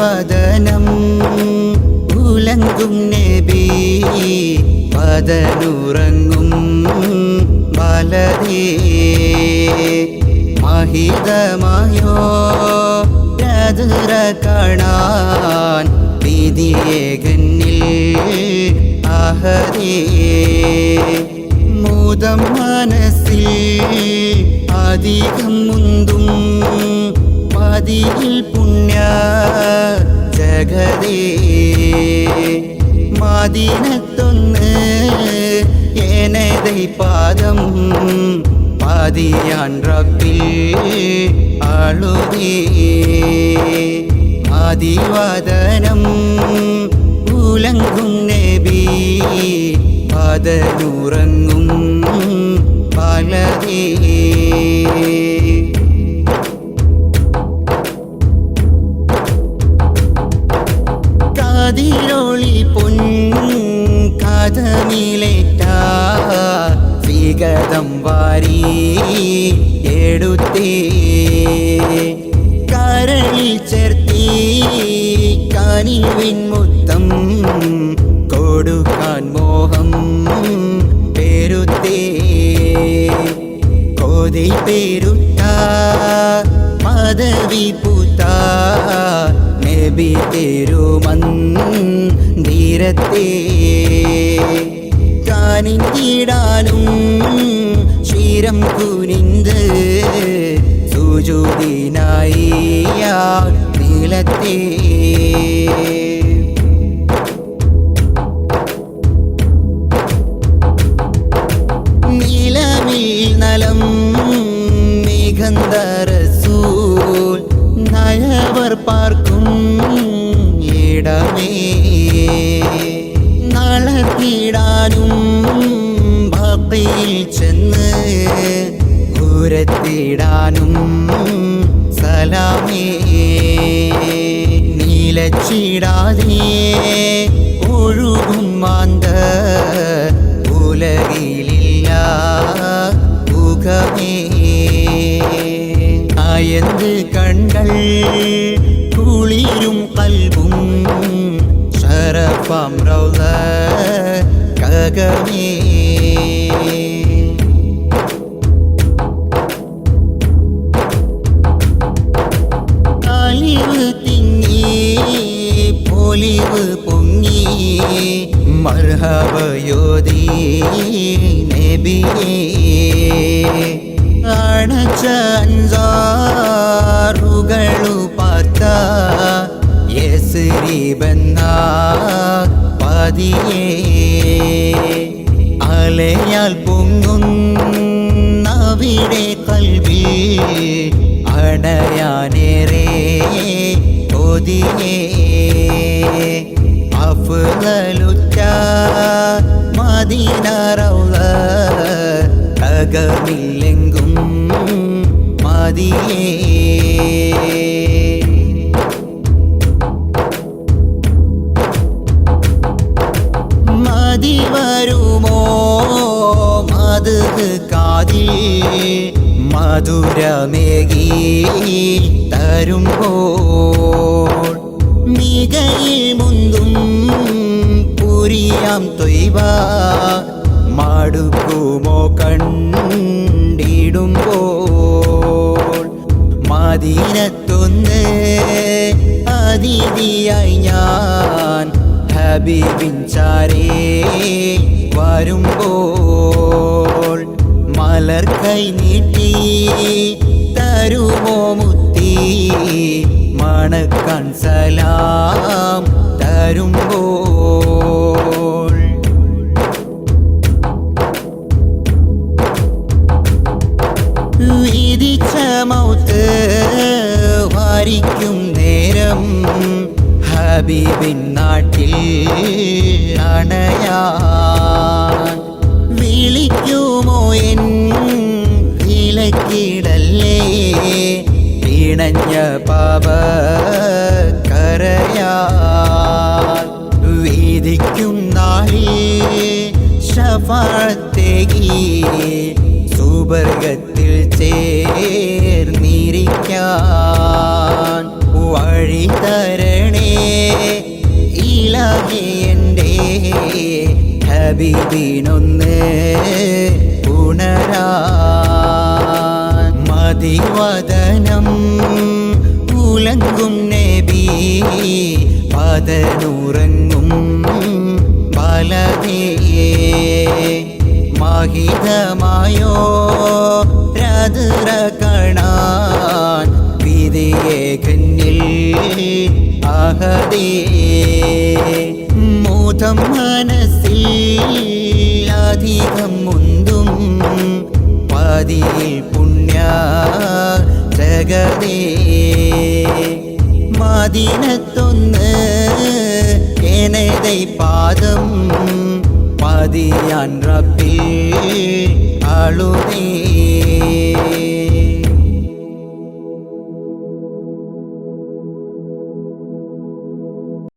മതിവദനം ഉലങ്കും നബി പദനുറങ്ങും ബലദേ മഹിതമായോ രതുര കാണാൻ വിധിയേകന്നിൽ അഹദേ മൂതം മനസ്സിൽ അധികം മുന്തും മതിയിൽ പുണ്യ ജഗദേ മദീനത്തൊന്ന് ഏനതൈ പാദം പാതിയാൻ റബ്ബിൽ ആളുകേ മതിവദനം ഉലങ്കും നബി പദനുറങ്ങും ബലദേ കാതിരൊളി പൊൻ കഥമിലേറ്റ വിഗതം വാരി എടുത്തേ കരളിൽ ചേർത്തി കനിവിൻ മുത്തം കൊടുക്കാൻ മോഹം പെരുത്തേ കൊതി പെരുത്ത പദവി പൂത്ത നബി തിരുമന്ദിരത്തേ കാനിന്തിടാനും ശിരം കുനിന്ത് സുജൂദിനായി നീലത്തേ നീലമിൽ നലം മികந்த റസൂൽ നയവർ പാർക്കും ഇടമേ നടത്തിടാനും ഭക്തിയിൽ ചെന്ന് ഉരത്തിടാനും സലാമേ നീലച്ചിടാതെ ഒഴുകും മാന്ത ഉലകിലില്ല മുഖമേ ആയന്ത് കണ്ണൽ കുളിരും കൽബും ശരഫാം റൗള കഗമേ അലിവ് തിങ്ങി പൊലിവ് പൊങ്ങി മർഹബയോദി നബിയേ അണച്ച അൻസാറുകളു പാർത്ത യസ്രിബെന്ന പതിയേ അലയാൽ പൊങ്ങുന്നവിടെ കൽബിൽ അണയാനേറെ കൊതിയേ അഫ്ളലുറ്റ മദീന റൗള അകമില്ലെങ്കും മതിയേ മതി വരുമോ മത് കാതിൽ മധുരമേകി തരുമ്പോൾ മികയിൽ മുന്തും പുരിയാം തൊയ്വ മടുക്കുമോ കണ്ടിടുമ്പോൾ മദീനത്തൊന്ന് അതിഥിയായി ഞാൻ ഹബീബിൻ ചാരേ വരുമ്പോൾ മലർ കൈ നീട്ടി തരുമോ മുത്തി മണക്കാൻ സലാം തരുമ്പോൾ വിധിച്ച മൗത്ത് വാരിക്കും നേരം ഹബീബിൻ നാട്ടിൽ അണയാൻ വിളിക്കുമോ എൻ വിലക്കിടല്ലേ പിണഞ്ഞ പാപ കരയാൻ വിധിക്കും നാളിൽ ശഫാഅത്തേകി സുബർഗത്തിൽ ചേർന്നിരിക്കാൻ വഴി തരണേ ഇലാഹി എൻ്റെ ഹബീബിനൊന്ന് ഉണരാൻ മതിവദനം ഉലങ്കും നബി പതനുറങ്ങും ബലതേ മഹിതമായോ രതിര കാണാൻ വിധിയെ കന്നിൽ അഹദേ മൂതം മനസ്സിൽ അധികം മുന്തും പതിയിൽ പുണ്യ ജഗതേ മദീനത്തൊന്ന് എനதை പാദം പതിയാൻ റബ്ബിൽ അളുതേ